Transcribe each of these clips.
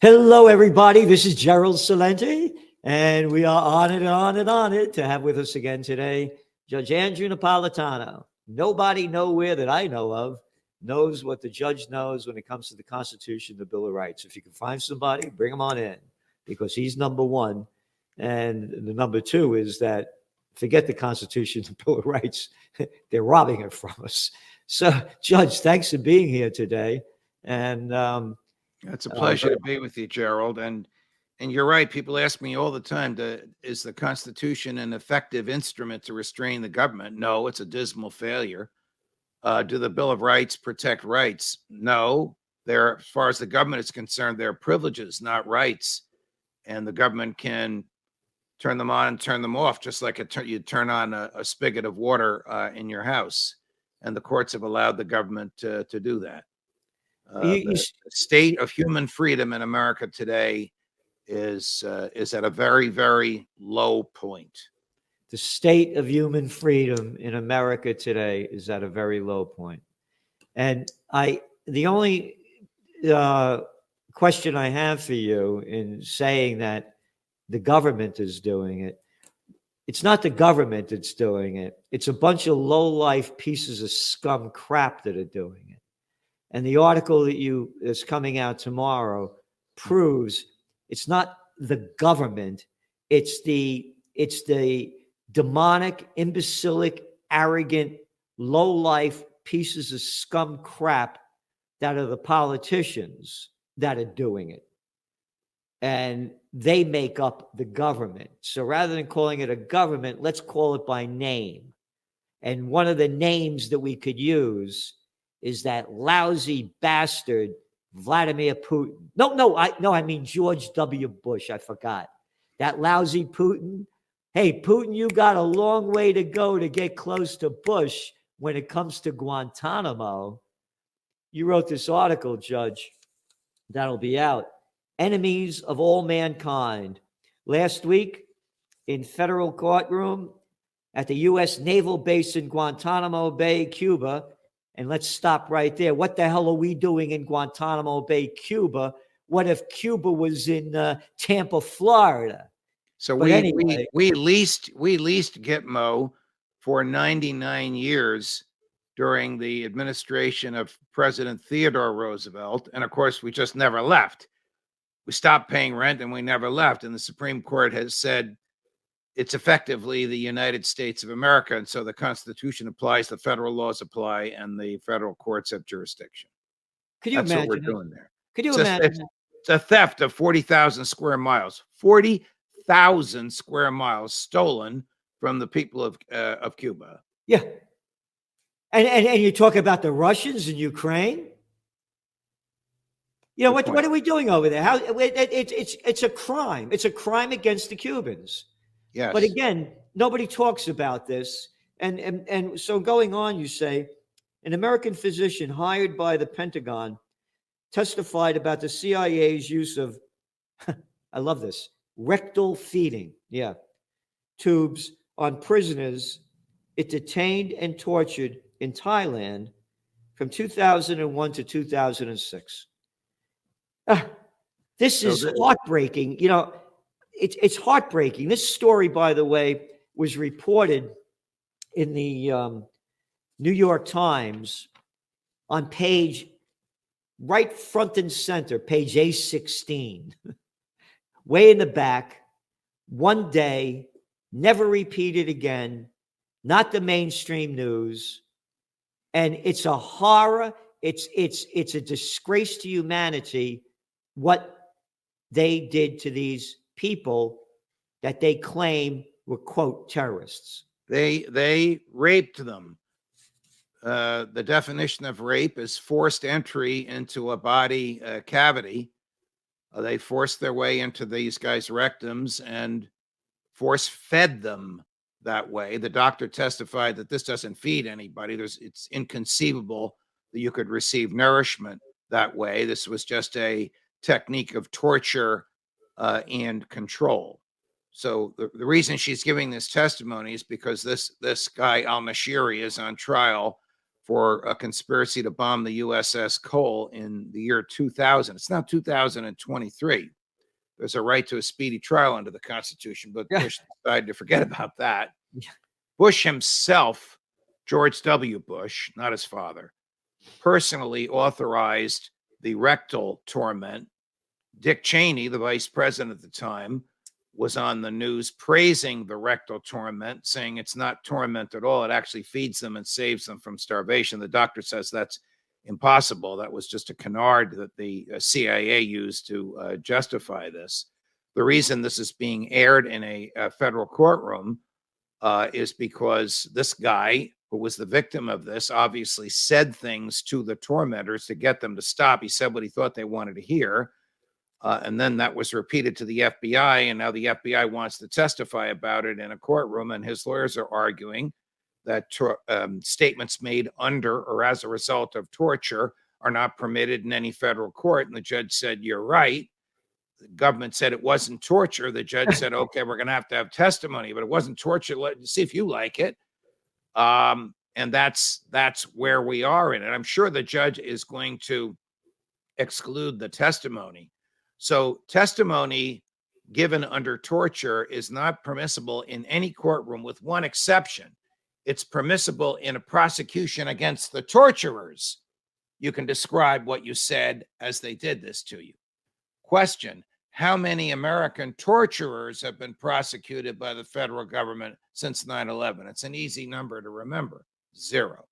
Hello, everybody. This is Gerald Celente, and we are honored to have with us again today Judge Andrew Napolitano. Nobody nowhere that I know of knows what the judge knows when it comes to the Constitution, the Bill of Rights. If you can find somebody, bring him on in, because he's number one. And the number two is that forget the Constitution, the Bill of Rights. They're robbing it from us. So, Judge, thanks for being here today. And it's a pleasure to be with you, Gerald. And you're right. People ask me all the time, is the Constitution an effective instrument to restrain the government? No, it's a dismal failure. Do the Bill of Rights protect rights? No. They're, as far as the government is concerned, they're privileges, not rights. And the government can turn them on and turn them off, just like you turn on a spigot of water in your house. And the courts have allowed the government to do that. The state of human freedom in America today is at a very, very low point. The state of human freedom in America today is at a very low point. And the only question I have for you in saying that the government is doing it, it's not the government that's doing it. It's a bunch of low-life pieces of scum crap that are doing it. And the article that's coming out tomorrow proves it's not the government, it's the demonic, imbecilic, arrogant, low-life pieces of scum crap that are the politicians that are doing it. And they make up the government. So rather than calling it a government, let's call it by name. And one of the names that we could use is that lousy bastard Vladimir Putin. I mean George W. Bush. I forgot. That lousy Putin. Hey, Putin, you got a long way to go to get close to Bush when it comes to Guantanamo. You wrote this article, Judge, that'll be out. Enemies of all mankind. Last week, in federal courtroom at the U.S. Naval Base in Guantanamo Bay, Cuba. And let's stop right there. What the hell are we doing in Guantanamo Bay, Cuba? What if Cuba was in Tampa, Florida? So we leased Gitmo for 99 years during the administration of President Theodore Roosevelt. And of course, we just never left. We stopped paying rent and we never left. And the Supreme Court has said it's effectively the United States of America. And so the Constitution applies, the federal laws apply, and the federal courts have jurisdiction. Could you imagine what we're doing there? Could you imagine? It's a theft of 40,000 square miles. 40,000 square miles stolen from the people of Cuba. Yeah. And you talk about the Russians in Ukraine. You know, what are we doing over there? It's a crime. It's a crime against the Cubans. Yes. But again, nobody talks about this. And so going on, you say, an American physician hired by the Pentagon testified about the CIA's use of, I love this, rectal feeding, tubes on prisoners it detained and tortured in Thailand from 2001 to 2006. This is heartbreaking. You know, it's heartbreaking. This story, by the way, was reported in the New York Times on page right front and center, page A16, way in the back, one day, never repeated again, not the mainstream news. And it's a horror. It's a disgrace to humanity what they did to these people that they claim were, quote, terrorists. They raped them. The definition of rape is forced entry into a body cavity. They forced their way into these guys' rectums and force fed them that way. The doctor testified that this doesn't feed anybody. It's inconceivable that you could receive nourishment that way. This was just a technique of torture and control. So the reason she's giving this testimony is because this guy Al-Mashiri is on trial for a conspiracy to bomb the USS Cole in the year 2000. It's now 2023. There's a right to a speedy trial under the Constitution, but Bush decided to forget about that. Bush himself, George W. Bush, not his father, personally authorized the rectal torment. Dick Cheney, the vice president at the time, was on the news praising the rectal torment, saying it's not torment at all. It actually feeds them and saves them from starvation. The doctor says that's impossible. That was just a canard that the CIA used to justify this. The reason this is being aired in a federal courtroom is because this guy who was the victim of this obviously said things to the tormentors to get them to stop. He said what he thought they wanted to hear. And then that was repeated to the FBI. And now the FBI wants to testify about it in a courtroom. And his lawyers are arguing that statements made under or as a result of torture are not permitted in any federal court. And the judge said, you're right. The government said it wasn't torture. The judge said, okay, we're going to have testimony, but it wasn't torture. Let's see if you like it. And that's where we are in it. I'm sure the judge is going to exclude the testimony. So testimony given under torture is not permissible in any courtroom with one exception. It's permissible in a prosecution against the torturers. You can describe what you said as they did this to you. Question: how many American torturers have been prosecuted by the federal government since 9/11? It's an easy number to remember. 0.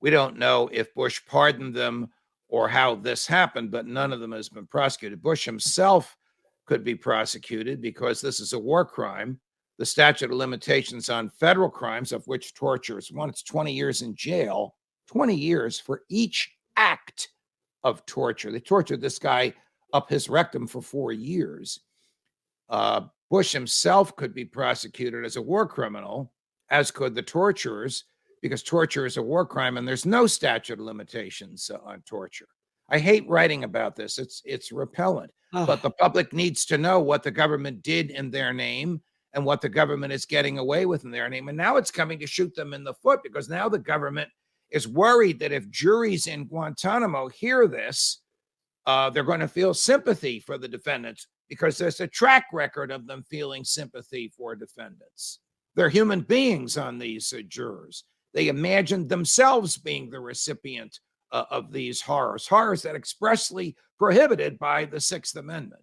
We don't know if Bush pardoned them or how this happened, but none of them has been prosecuted. Bush himself could be prosecuted because this is a war crime. The statute of limitations on federal crimes, of which torture is one, it's 20 years in jail, 20 years for each act of torture. They tortured this guy up his rectum for 4 years. Bush himself could be prosecuted as a war criminal, as could the torturers, because torture is a war crime and there's no statute of limitations on torture. I hate writing about this. It's repellent, but the public needs to know what the government did in their name and what the government is getting away with in their name. And now it's coming to shoot them in the foot, because now the government is worried that if juries in Guantanamo hear this, they're going to feel sympathy for the defendants, because there's a track record of them feeling sympathy for defendants. They're human beings on these jurors. They imagined themselves being the recipient of these horrors that expressly prohibited by the Sixth Amendment.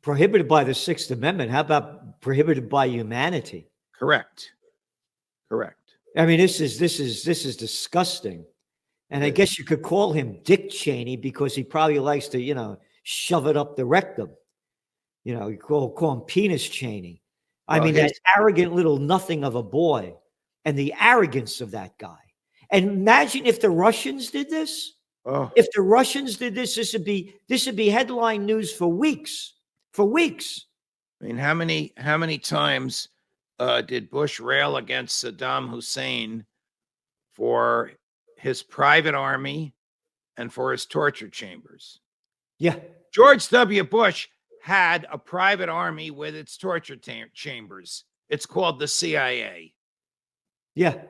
Prohibited by the Sixth Amendment? How about prohibited by humanity? Correct. I mean, this is disgusting. And I guess you could call him Dick Cheney because he probably likes to, shove it up the rectum. You call him Penis Cheney. I mean, that arrogant little nothing of a boy. And the arrogance of that guy. And imagine if the Russians did this. If the Russians did this, this would be headline news for weeks. For weeks. I mean, how many times did Bush rail against Saddam Hussein for his private army and for his torture chambers? Yeah. George W. Bush had a private army with its torture chambers. It's called the CIA. Yeah.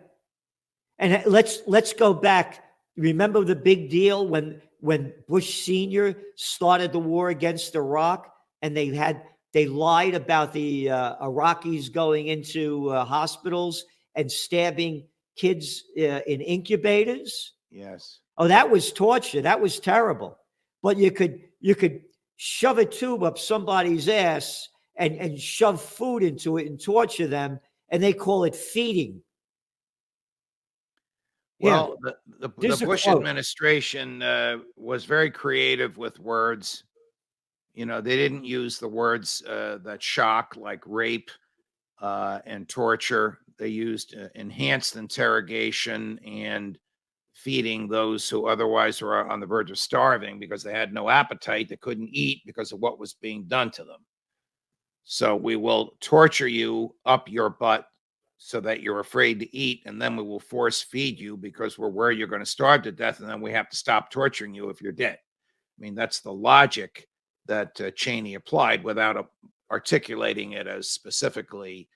And let's go back. Remember the big deal when Bush Sr. started the war against Iraq, and they lied about the Iraqis going into hospitals and stabbing kids in incubators? Yes. Oh, that was torture. That was terrible. But you could shove a tube up somebody's ass and shove food into it and torture them, and they call it feeding. Well, the Bush administration was very creative with words. They didn't use the words that shock, like rape and torture. They used enhanced interrogation and feeding those who otherwise were on the verge of starving because they had no appetite. They couldn't eat because of what was being done to them. So we will torture you up your butt so that you're afraid to eat, and then we will force feed you because we're worried you're going to starve to death, and then we have to stop torturing you if you're dead. I mean, that's the logic that Cheney applied without articulating it as specifically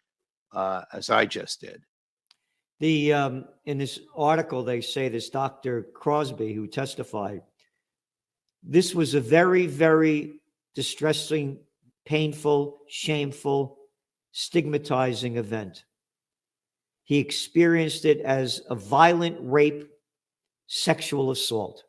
as I just did. In this article, they say this Dr. Crosby, who testified, this was a very, very distressing, painful, shameful, stigmatizing event. He experienced it as a violent rape, sexual assault.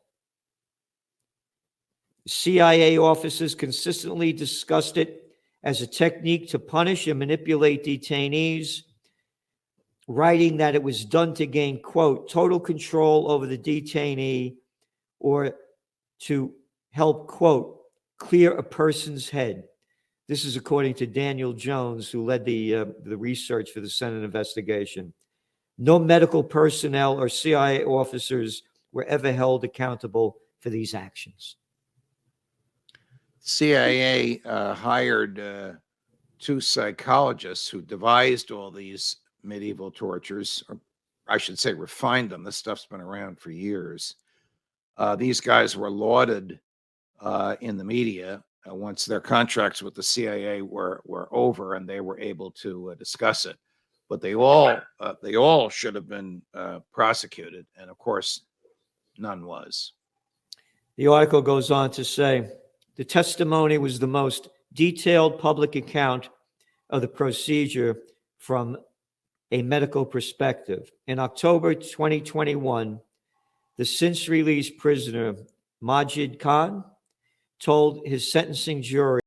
CIA officers consistently discussed it as a technique to punish and manipulate detainees, writing that it was done to gain, quote, total control over the detainee or to help, quote, clear a person's head. This is according to Daniel Jones, who led the research for the Senate investigation. No medical personnel or CIA officers were ever held accountable for these actions. CIA hired 2 psychologists who devised all these medieval tortures, or I should say refined them. This stuff's been around for years. These guys were lauded in the media once their contracts with the CIA were over and they were able to discuss it. But they all should have been prosecuted, and of course, none was. The article goes on to say, the testimony was the most detailed public account of the procedure from a medical perspective. In October 2021, the since released prisoner, Majid Khan, told his sentencing jury